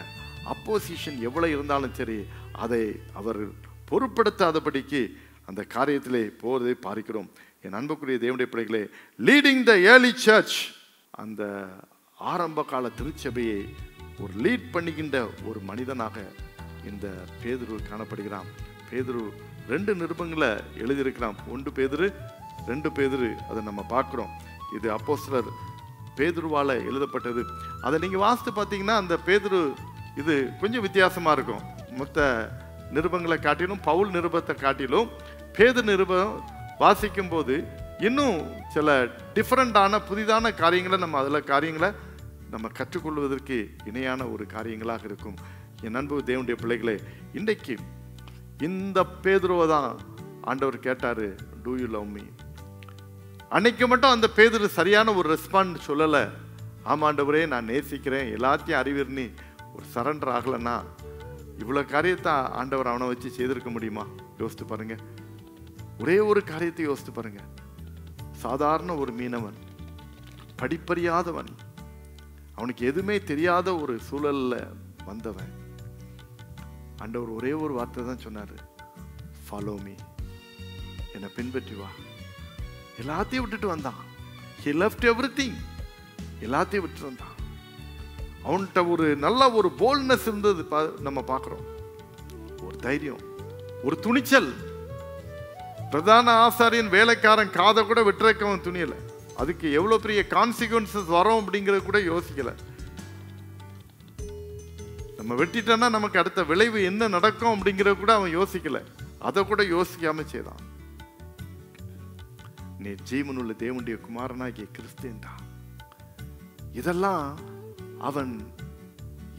A: அப்போசிஷன் எவ்வளவு இருந்தாலும் சரி, அதை அவர் பொருட்படுத்தாதபடிக்கு அந்த காரியத்திலே போவதை பார்க்கிறோம். என் அன்புக்குரிய தேவனுடைய பிள்ளைகளே, லீடிங் த ஏர்லி சர்ச், அந்த ஆரம்ப கால திருச்சபையை ஒரு லீட் பண்ணுகின்ற ஒரு மனிதனாக இந்த பேதுரு காணப்படுகிறான். பேதுரு 2 நிருபங்களை எழுதியிருக்கிறான். 1 பேதுரு 2 பேதுரு, அதை நம்ம பார்க்குறோம். இது அப்போஸ்தலர் பேதுருவால எழுதப்பட்டது. அதை நீங்கள் வாசித்து பார்த்தீங்கன்னா அந்த பேதுரு இது கொஞ்சம் வித்தியாசமாக இருக்கும். மொத்த நிருபங்களை காட்டிலும், பவுல் நிருபத்தை காட்டிலும் பேதுரு நிருபம் வாசிக்கும் போது இன்னும் சில டிஃப்ரெண்டான புதிதான காரியங்களை நம்ம கற்றுக்கொள்வதற்கு இணையான ஒரு காரியங்களாக இருக்கும். என் அன்பு தேவனுடைய பிள்ளைகளே, இன்றைக்கு இந்த பேதுருவை தான் ஆண்டவர் கேட்டாரு, டூ யூ லவ் மீ? அன்னைக்கு மட்டும் அந்த பேதுரு சரியான ஒரு ரெஸ்பாண்ட் சொல்லலை. ஆமாண்டவரே நான் நேசிக்கிறேன், எல்லாத்தையும் அறிவிறனி ஒரு சரண்டர் ஆகலைன்னா இவ்வளோ காரியத்தை ஆண்டவர் அவனை வச்சு செய்திருக்க முடியுமா? யோசித்து பாருங்க. ஒரே ஒரு காரியத்தை யோசித்து பாருங்க. சாதாரண ஒரு மீனவன், படிப்பறியாதவன், அவனுக்கு எதுவுமே தெரியாத ஒரு சூழல்ல வந்தவன், ஆண்டவர் ஒரே ஒரு வார்த்தை தான் சொன்னாரு, ஃபாலோ மீ, என்னை பின்பற்றி வா. எல்லாத்தையும் விட்டுட்டு வந்தான். he left everything, எல்லாத்தையும் விட்டு வந்தான். அவன்கிட்ட ஒரு நல்ல ஒரு போல்ட்னஸ் இருந்தது, நம்ம பார்க்கிறோம். ஒரு தைரியம், ஒரு துணிச்சல். பிரதான ஆசாரியன் வேலைக்காரன் காதை கூட விட்டுறக்கவன் துணியல. அதுக்கு எவ்வளவு பெரிய கான்சிக்வன்சஸ் வரும் அப்படிங்கறது கூட யோசிக்கல. நம்ம வெட்டிட்டோம்னா நமக்கு அடுத்த விளைவு என்ன நடக்கும் அப்படிங்கறது கூட அவன் யோசிக்கல. அதை கூட யோசிக்காம செய்தான். நீ ஜீவனுள்ள தேவனுடைய குமாரனாகிய கிறிஸ்து. இதெல்லாம் அவன்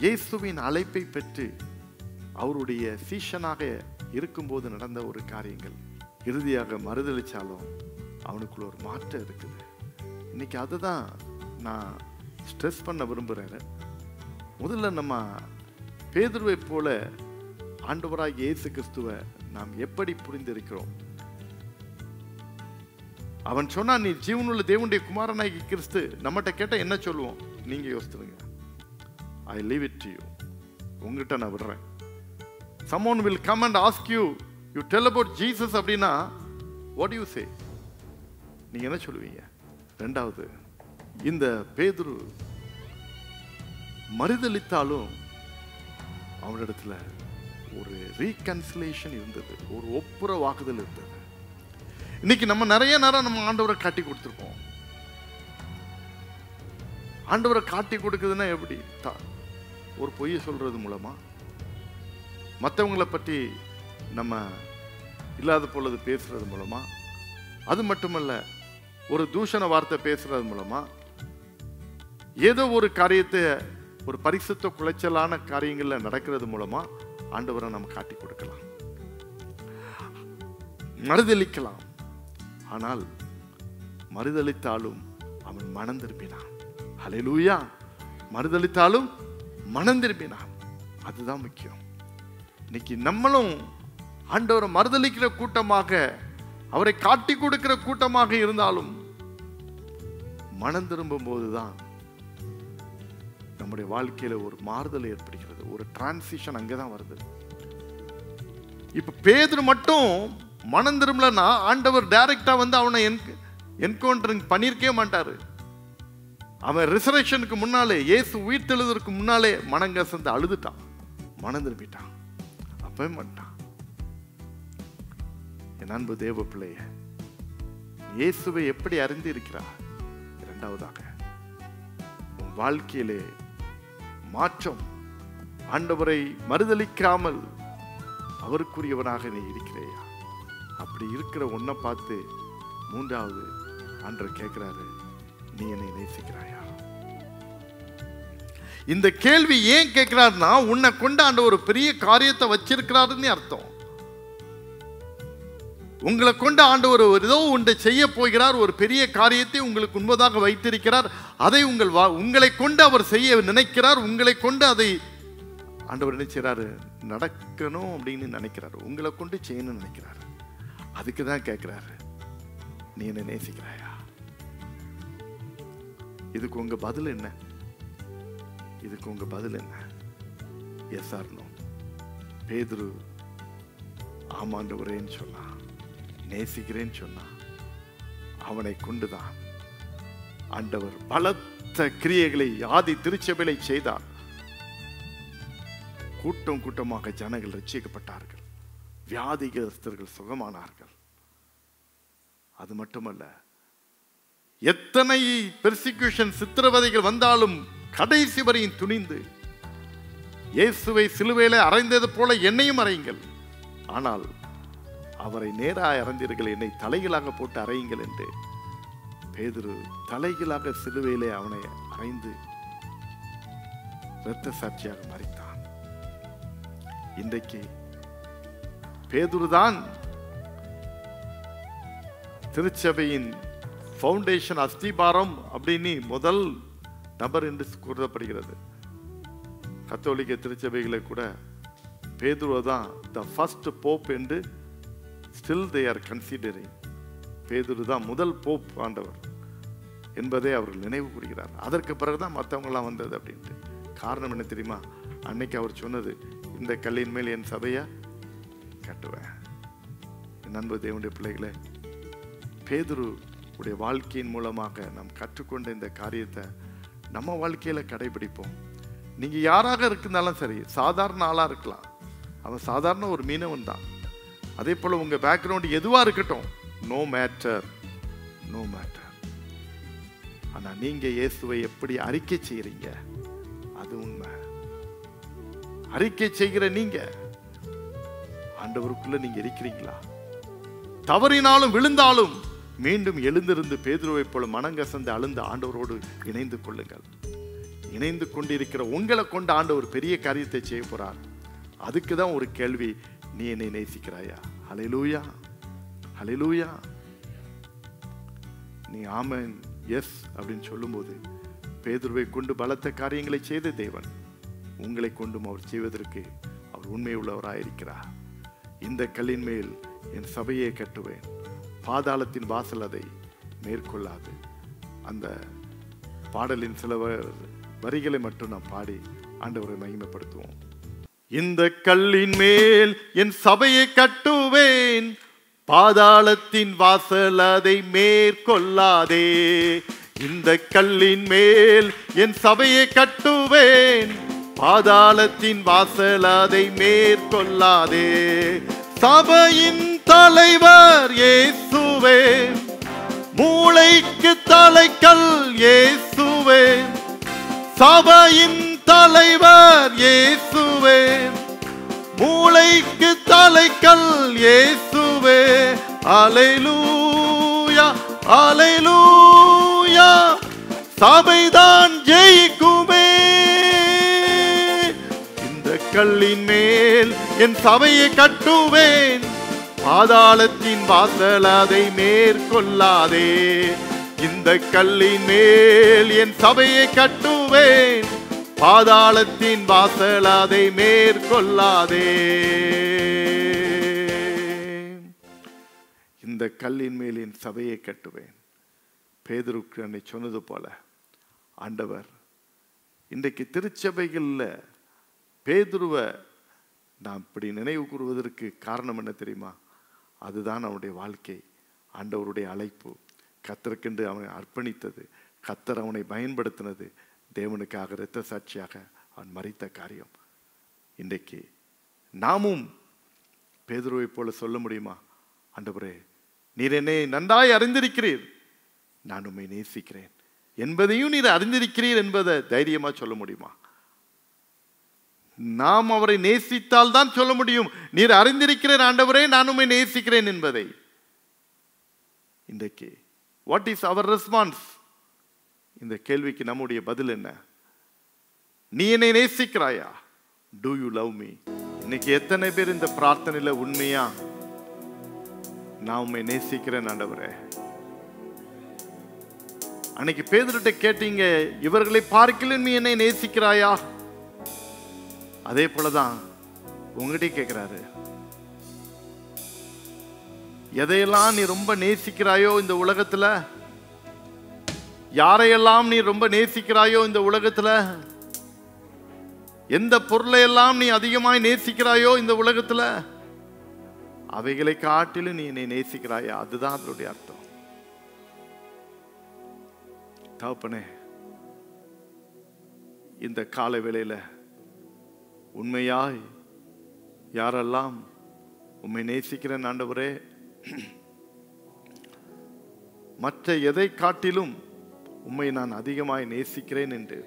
A: இயேசுவின் அழைப்பை பெற்று அவருடைய சீஷனாக இருக்கும்போது நடந்த ஒரு காரியங்கள். இறுதியாக மறுதளிச்சாலும் அவனுக்குள்ள ஒரு மாற்றம் இருக்குது. இன்னைக்கு அதுதான் நான் ஸ்ட்ரெஸ் பண்ண விரும்புகிறேன். முதல்ல நம்ம பேதுருவை போல ஆண்டவராகிய இயேசு கிறிஸ்துவை நாம் எப்படி புரிந்திருக்கிறோம்? அவன் சொன்னா நீ ஜீவனுள்ள தேவனுடைய குமாரனாகிய கிறிஸ்து. நம்மகிட்ட கேட்ட என்ன சொல்லுவோம்? நீங்க யோசித்துருங்க. I leave it to you. உங்ககிட்ட நான் விடுறேன். someone will come and ask you, you tell about Jesus அப்படின்னா what do you say? நீங்க என்ன சொல்லுவீங்க? ரெண்டாவது, இந்த பேதுரு மறுதலித்தாலும் அவனிடத்துல ஒரு ரீகன்சிலேஷன் இருந்தது, ஒரு ஒப்புரவாக்குதல் இருந்தது. இன்னைக்கு நம்ம நிறைய நேரம் நம்ம ஆண்டவரை காட்டி கொடுத்துருக்கோம். ஆண்டவரை காட்டி கொடுக்குதுன்னா எப்படி? ஒரு பொய்யை சொல்றது மூலமா, மற்றவங்களை பற்றி நம்ம இல்லாத பொழுது பேசுறது மூலமா, அது மட்டுமல்ல ஒரு தூஷண வார்த்தை பேசுறது மூலமா, ஏதோ ஒரு காரியத்தை ஒரு பரிசுத்த குலைச்சலான காரியங்கள்ல நடக்கிறது மூலமா ஆண்டவரை நம்ம காட்டி கொடுக்கலாம், மறுதலிக்கலாம். ஆனால் மறுதலித்தாலும் அவன் மனம் திரும்பினான். ஹல்லேலூயா! மறுதலித்தாலும் மனம் திரும்பினான். அதுதான் முக்கியம். இன்னைக்கு நம்மளும் ஆண்டவரை மறுதலிக்கிற கூட்டமாக, அவரை காட்டி கொடுக்கிற கூட்டமாக இருந்தாலும் மனம் திரும்பும் போதுதான் நம்முடைய வாழ்க்கையில ஒரு மாறுதல் ஏற்படுகிறது. ஒரு டிரான்சிஷன் அங்கதான் வருது. இப்ப பேதுரு மட்டும் மனம் திரும்பலன்னா ஆண்டவர் டைரக்டா வந்து அவனை என்கவுண்டரிங் பண்ணிருக்கவே மாட்டாரு. அவன் ரிசரக்ஷனுக்கு முன்னாலே, இயேசு உயிர்த்தெழுதற்கு முன்னாலே மனங்கசந்து அழுதுட்டான், மனம் திரும்பிட்டான். அப்பவே மாட்டான். என் அன்பு தேவ பிள்ளைய, இயேசுவை எப்படி அறிந்து இருக்கிறார்? இரண்டாவதாக, உன் வாழ்க்கையிலே மாற்றம், ஆண்டவரை மறுதலிக்காமல் அவருக்குரியவனாக நீ இருக்கிறையா? அப்படி இருக்கிற ஒன்றை பார்த்து மூன்றாவது ஆண்டவர் கேட்கிறாரு, நீ என்னை நேசிக்கிறாயா? இந்த கேள்வி ஏன் கேட்கிறாருன்னா, உன்னை கொண்டு ஆண்டவர் ஒரு பெரிய காரியத்தை வச்சிருக்கிறாருன்னு அர்த்தம். உங்களை கொண்டு ஆண்டவர் ஏதோ ஒன்றை செய்ய போகிறார், ஒரு பெரிய காரியத்தை உங்களுக்கு முன்பதாக வைத்திருக்கிறார். அதை உங்களை கொண்டு அவர் செய்ய நினைக்கிறார். உங்களை கொண்டு அதை ஆண்டவர் நினைச்சாரு நடக்கணும் அப்படின்னு நினைக்கிறாரு, உங்களை கொண்டு செய்யணும்னு நினைக்கிறாரு. அதுக்கு தான் கேட்கிறாரு, நீ என்ன நேசிக்கிறாயா? இதுக்கு உங்க பதில் என்ன? இதுக்கு உங்க பதில் என்ன? Yes or no? பேதுரு ஆமாண்டவரேன்னு சொன்னா, நேசிக்கிறேன்னு சொன்னா, அவனை கொண்டுதான் ஆண்டவர் பலத்த கிரியைகளை ஆதி திருச்சபையை செய்தார். கூட்டம் கூட்டமாக ஜனங்கள் ரட்சிக்கப்பட்டார்கள், வியாதிகஸ்தர்கள் சுகமானார்கள். அது மட்டுமல்ல, எத்தனை பெர்சிக்யூஷன் சித்திரவதைகள் வந்தாலும் கடைசி வரையும் துணிந்து இயேசுவை சிலுவையிலே அறைந்தது போல என்னையும் அறையுங்கள், ஆனால் அவரை நேராக அறைந்தீர்கள், என்னை தலைகளாக போட்டு அறையுங்கள் என்று பேதுரு தலைகளாக சிலுவையிலே அவனை அறைந்து இரத்த சாட்சியாக மரித்தான். இன்றைக்கு பேதுருதான் திருச்சபையின் ஃபவுண்டேஷன் அஸ்திபாரம் அப்படின்னு முதல் நபர் என்று கூறப்படுகிறது. கத்தோலிக்க திருச்சபைகளை கூட பேதுரு தான் த ஃபர்ஸ்ட் போப் என்று ஸ்டில் தே ஆர் கன்சிடரிங். பேதுரு தான் முதல் போப் ஆண்டவர் என்பதை அவர்கள் நினைவு கூறுகிறார். அதற்கு பிறகுதான் மற்றவங்களாம் வந்தது அப்படின்ட்டு. காரணம் என்ன தெரியுமா? அன்னைக்கு அவர் சொன்னது, இந்த கல்லின் மேல் என் சபையை கட்டுவேன். என் அன்பு தேவனுடைய பிள்ளைகளே, பேதுரு உடைய வாழ்க்கையின் மூலமாக நாம் கற்றுக்கொண்ட இந்த காரியத்தை நம்ம வாழ்க்கையில கடைபிடிப்போம். நீங்க யாராக இருந்தாலும் சரி, சாதாரண ஆளா இருக்கலாம், அவன் சாதாரண ஒரு மீனவன் தான். அதே போல உங்க பேக்ரவுண்ட் எதுவா இருக்கட்டும், நோ மேட்டர், நோ மேட்டர். ஆனா நீங்க இயேசுவை எப்படி அறிக்கை செய்யறீங்க, அது உண்மை. அறிக்கை செய்கிற நீங்க ஆண்டவருக்குள்ள நீங்க இருக்கிறீங்களா? தவறினாலும் விழுந்தாலும் மீண்டும் எழுந்திருந்து பேதுருவை போல மனங்கசந்து அழுந்த ஆண்டவரோடு இணைந்து கொள்ளுங்கள். இணைந்து கொண்டிருக்கிற உங்களை கொண்டு ஆண்டவர் பெரிய காரியத்தை செய்ய போறார். அதுக்கு தான் ஒரு கேள்வி, நீ என்னை நேசிக்கிறாயா? ஹல்லேலூயா, ஹல்லேலூயா. நீ ஆமென், எஸ் அப்படின்னு சொல்லும்போது பேதுருவை கொண்டு பலத்த காரியங்களை செய்த தேவன் உங்களை கொண்டும் அவர் செய்வதற்கு அவர் உண்மை உள்ளவராயிருக்கிறார். இந்த கல்லின் மேல் என் சபையை கட்டுவேன், பாதாளத்தின் வாசல் அதை மேற்கொள்ளாது. அந்த பாடலின் சில வரிகளை மட்டும் நாம் பாடி ஆண்டவரை மகிமைப்படுத்துவோம். இந்த கல்லின் மேல் என் சபையை கட்டுவேன், பாதாளத்தின் வாசல் அதை மேற்கொள்ளாதே. இந்த கல்லின் மேல் என் சபையை கட்டுவேன், பாதாளத்தின் வாசல் அதை மேற்கொள்ளாதே. சபையின் தலைவர் இயேசுவே, மூளைக்கு தலைக்கல் இயேசுவே. சபையின் தலைவர் இயேசுவே, மூளைக்கு தலைக்கல் இயேசுவே. அல்லேலூயா, அல்லேலூயா. சபைதான் ஜெயிக்குமே. இந்த கல்லின் மேல் என் சபையை கட்டுவேன், பாதாளத்தின் வாசல் அதை மேற்கொள்ளாதே. இந்த கல்லின் மேல் என் சபையை கட்டுவேன், பாதாளத்தின் வாசல் அதை மேற்கொள்ளாதே. இந்த கல்லின் மேல் என் சபையை கட்டுவேன். பேதுருக்கு அன்னை சொன்னது போல ஆண்டவர் இன்றைக்கு திருச்சபைகளில் பேதுருவை நாம் இப்படி நினைவு கூறுவதற்கு காரணம் என்ன தெரியுமா? அதுதான் அவனுடைய வாழ்க்கை, ஆண்டவருடைய அழைப்பு, கர்த்தருக்கென்று அவனை அர்ப்பணித்தது, கர்த்தர் அவனை பயன்படுத்தினது, தேவனுக்காக இரத்த சாட்சியாக அவன் மரித்த காரியம். இன்றைக்கு நாமும் பேதுருவை போல சொல்ல முடியுமா? ஆண்டவரே, நீர் என்னை நன்றாய் அறிந்திருக்கிறீர், நான் உம்மை நேசிக்கிறேன் என்பதையும் நீர் அறிந்திருக்கிறீர் என்பதை தைரியமா சொல்ல முடியுமா? நாம் அவரை நேசித்தால் தான் சொல்ல முடியும், நீர் அறிந்திருக்கிறேன் ஆண்டவரே, நான் உம்மை நேசிக்கிறேன் என்பதை. இன்றைக்கு வாட் இஸ் அவர் ரெஸ்பான்ஸ்? இந்த கேள்விக்கு நம்முடைய பதில் என்ன? நீ என்னை நேசிக்கிறாயா? Do you love me? இன்னைக்கு எத்தனை பேர் இந்த பிரார்த்தனையில உண்மையா நான் உம்மை நேசிக்கிறேன் ஆண்டவரே? அன்னைக்கு பேதுருட்ட கேட்டீங்க, இவர்களை பார்க்கல நீ என்னை நேசிக்கிறாயா? அதே போலதான் உங்ககிட்ட கேட்கிறாரு, எதையெல்லாம் நீ ரொம்ப நேசிக்கிறாயோ இந்த உலகத்துல, யாரையெல்லாம் நீ ரொம்ப நேசிக்கிறாயோ இந்த உலகத்துல, எந்த பொருளை எல்லாம் நீ அதிகமாய் நேசிக்கிறாயோ இந்த உலகத்துல, அவைகளை காட்டிலும் நீ என்னை நேசிக்கிறாயா? அதுதான் அதனுடைய அர்த்தம். தகப்பனே, இந்த கால வேளையில உண்மையாய் யாரெல்லாம் உம்மை நேசிக்கிறேன் ஆண்டவரே, மற்ற எதை காட்டிலும் உம்மை நான் அதிகமாய் நேசிக்கிறேன் என்று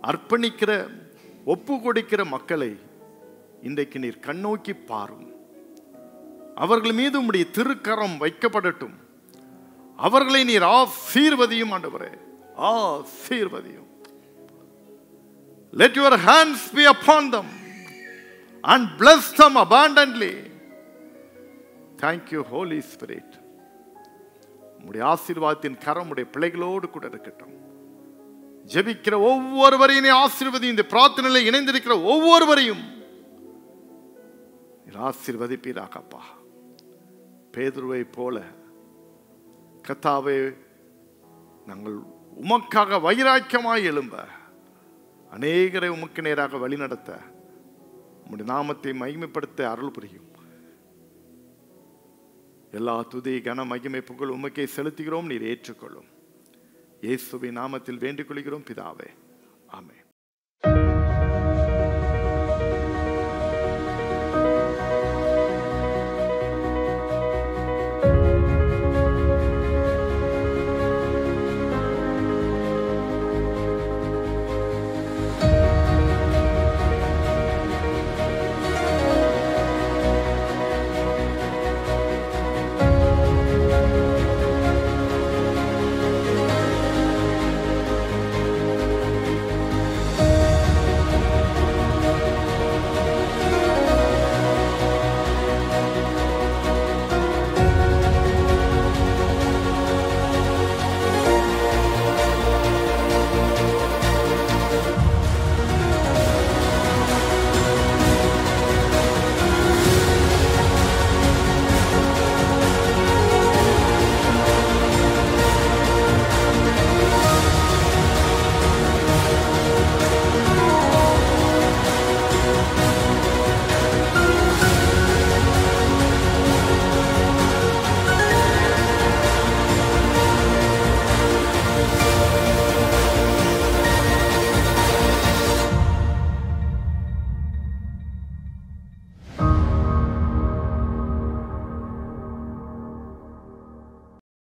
A: அர்ப்பணிக்கிற, ஒப்பு கொடுக்கிற மக்களை இன்றைக்கு நீர் கண்ணோக்கி பாரும். அவர்கள் மீது உம்முடைய திருக்கரம் வைக்கப்படட்டும். அவர்களை நீர் ஆசீர்வதியும் ஆண்டவரே, ஆசீர்வதியும். Let your hands be upon them and bless them abundantly. Thank you, Holy Spirit. உம்முடைய ஆசீர்வாதத்தின் கரம் உடைய பிள்ளைகளோடு கூட இருக்கட்டும். ஜெபிக்கிற ஒவ்வொருவரையும் ஆசீர்வதி. இந்த பிரார்த்தனையில் இணைந்திருக்கிற ஒவ்வொருவரையும் ஆசீர்வதிப்பீராகப்பா. பேதுருவை போல கர்த்தாவே, நாங்கள் உமக்காக வைராக்கியமாய் எழும்ப, அநேகரை உமக்கு நேராக வழிநடத்த, உம்முடைய நாமத்தை மகிமைப்படுத்த அருள் புரியும். எல்லா துதி கன மகிமை புகழ் உமக்கே செலுத்துகிறோம். நீர் ஏற்றுக்கொள்ளும். இயேசுவின் நாமத்தில் வேண்டிக் கொள்கிறோம் பிதாவே, ஆமென்.